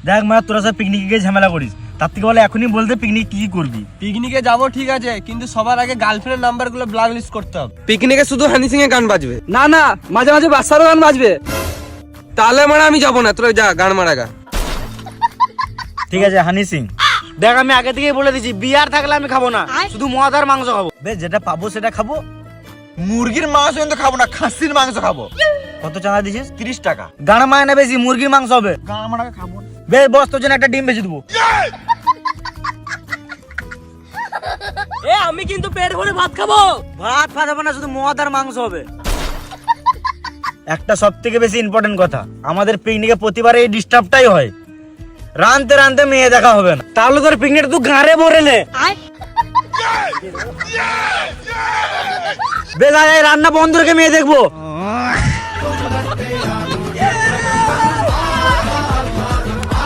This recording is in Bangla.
দেখ মানে তোরা সব পিকনিকে গিয়ে ঝামেলা করিস, তার থেকে বলে এখনই বলতে পিকনিক কি করবি। পিকনিকে যাবো ঠিক আছে, কিন্তু সবার আগে গার্লফ্রেন্ডের নাম্বারগুলো ব্ল্যাক লিস্ট করতে হবে। পিকনিকে শুধু হানি সিং এর গান বাজবে? না না, মাঝে মাঝে বাচ্চারও গান বাজবে। তাহলে মানে আমি যাবো না, তোরা যা গান মারা গা। ঠিক আছে হানি সিং। দেখ আমি আগে থেকেই বলে দিছি, বিয়ার থাকলে আমি খাবো না, শুধু মদ আর মাংস খাবো। বেশ যেটা পাবো সেটা খাবো। মুরগির মাংস কিন্তু খাবো না, খাসির মাংস খাবো। কত চাঁদা দিছিস? 30 টাকা। গান মায়না বেশি, মুরগির মাংস হবে। গান মারা খাবো না। বেশ বস, তোর জন্য একটা ডিম বেশি দেবো। এ আমি কিন্তু পেট ভরে ভাত খাবো। ভাত ফাত হবে না, শুধু মদ আর মাংস হবে। একটা সব থেকে বেশি ইম্পর্টেন্ট কথা, আমাদের পিকনিকে প্রতিবারে এই ডিস্টার্বটাই হয়, রানতে রানতে মেয়ে দেখা হবে না। তাহলে তোর পিকনিকটা তুই গাঁড়ে ভরে নে। বেলা রান্না বন্ধ রেখে মেয়ে দেখবো।